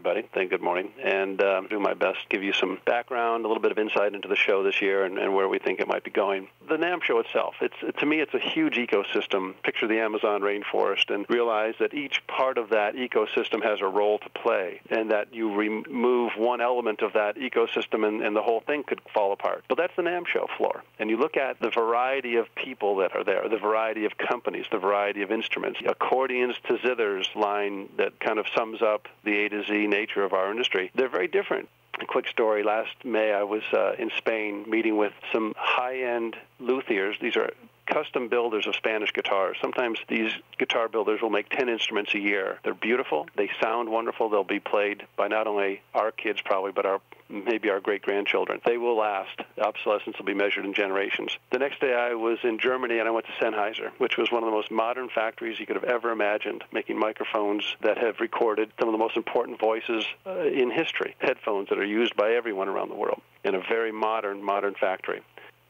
everybody. Good morning. And do my best to give you some background, a little bit of insight into the show this year and where we think it might be going. The NAMM Show itself, to me, it's a huge ecosystem. Picture the Amazon rainforest and realize that each part of that ecosystem has a role to play, and that you remove one element of that ecosystem and the whole thing could fall apart. But that's the NAMM Show floor. And you look at the variety of people that are there, the variety of companies, the variety of instruments, accordions to zithers line that kind of sums up the A to Z nature of our industry. They're very different. A quick story, last May I was in Spain meeting with some high-end luthiers. These are custom builders of Spanish guitars. Sometimes these guitar builders will make 10 instruments a year. They're beautiful. They sound wonderful. They'll be played by not only our kids probably, but maybe our great-grandchildren. They will last. Obsolescence will be measured in generations. The next day I was in Germany and I went to Sennheiser, which was one of the most modern factories you could have ever imagined, making microphones that have recorded some of the most important voices in history, headphones that are used by everyone around the world in a very modern factory.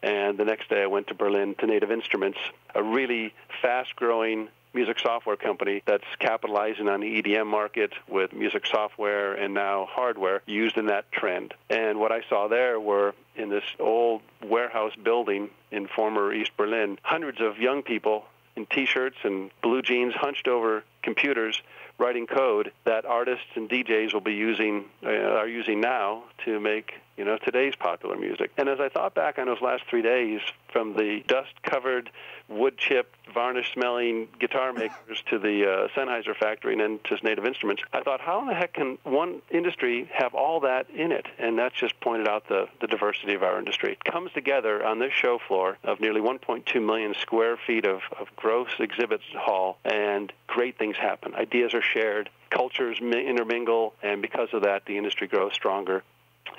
And the next day I went to Berlin to Native Instruments, a really fast-growing music software company that's capitalizing on the EDM market with music software and now hardware used in that trend. And what I saw there were, in this old warehouse building in former East Berlin, hundreds of young people in T-shirts and blue jeans hunched over computers writing code that artists and DJs will be are using now to make today's popular music. And as I thought back on those last 3 days, from the dust-covered, wood-chipped, varnish-smelling guitar makers to the Sennheiser factory and then to Native Instruments, I thought, how in the heck can one industry have all that in it? And that's just pointed out the diversity of our industry. It comes together on this show floor of nearly 1.2 million square feet of gross exhibits hall, and great things happen. Ideas are shared, cultures intermingle, and because of that, the industry grows stronger.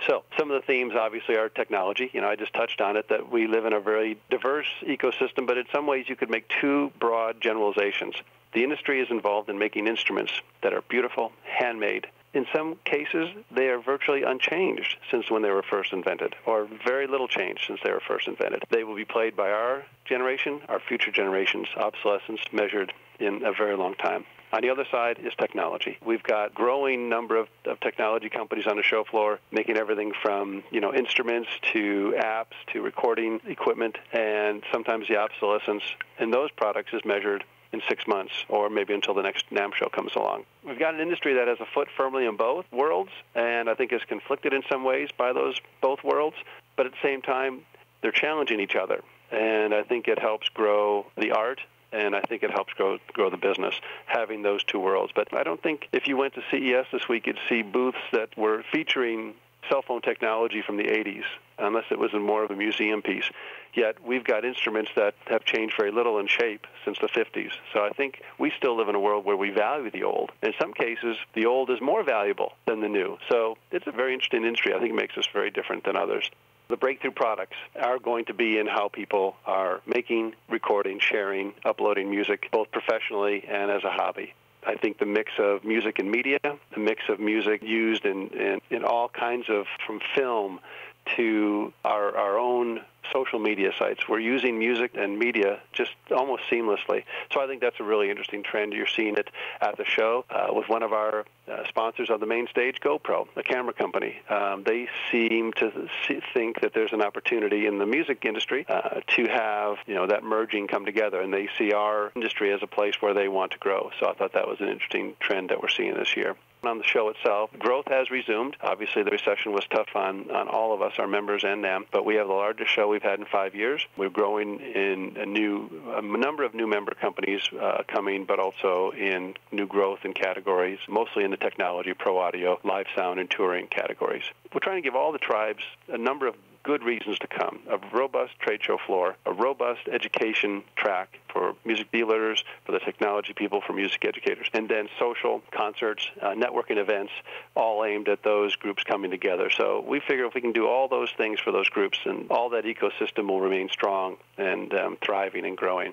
So some of the themes, obviously, are technology. I just touched on it, that we live in a very diverse ecosystem, but in some ways you could make two broad generalizations. The industry is involved in making instruments that are beautiful, handmade. In some cases, they are virtually unchanged since when they were first invented, or very little change since they were first invented. They will be played by our generation, our future generations, obsolescence measured in a very long time. On the other side is technology. We've got growing number of technology companies on the show floor making everything from instruments to apps to recording equipment, and sometimes the obsolescence in those products is measured in 6 months or maybe until the next NAMM show comes along. We've got an industry that has a foot firmly in both worlds and I think is conflicted in some ways by those both worlds, but at the same time they're challenging each other, and I think it helps grow the art. And I think it helps grow the business, having those two worlds. But I don't think if you went to CES this week, you'd see booths that were featuring cell phone technology from the 80s, unless it was in more of a museum piece. Yet we've got instruments that have changed very little in shape since the 50s. So I think we still live in a world where we value the old. In some cases, the old is more valuable than the new. So it's a very interesting industry. I think it makes us very different than others. The breakthrough products are going to be in how people are making, recording, sharing, uploading music, both professionally and as a hobby. I think the mix of music and media, the mix of music used in all kinds of, from film to our own social media sites. We're using music and media just almost seamlessly. So I think that's a really interesting trend. You're seeing it at the show with one of our sponsors on the main stage, GoPro, a camera company. They seem to think that there's an opportunity in the music industry to have that merging come together, and they see our industry as a place where they want to grow. So I thought that was an interesting trend that we're seeing this year. On the show itself, growth has resumed. Obviously, the recession was tough on all of us, our members and NAMM, but we have the largest show we've had in 5 years. We're growing in a number of new member companies coming, but also in new growth in categories, mostly in the technology, pro audio, live sound, and touring categories. We're trying to give all the tribes a number of good reasons to come, a robust trade show floor, a robust education track for music dealers, for the technology people, for music educators, and then social, concerts, networking events, all aimed at those groups coming together. So we figure if we can do all those things for those groups, and all that ecosystem will remain strong and thriving and growing.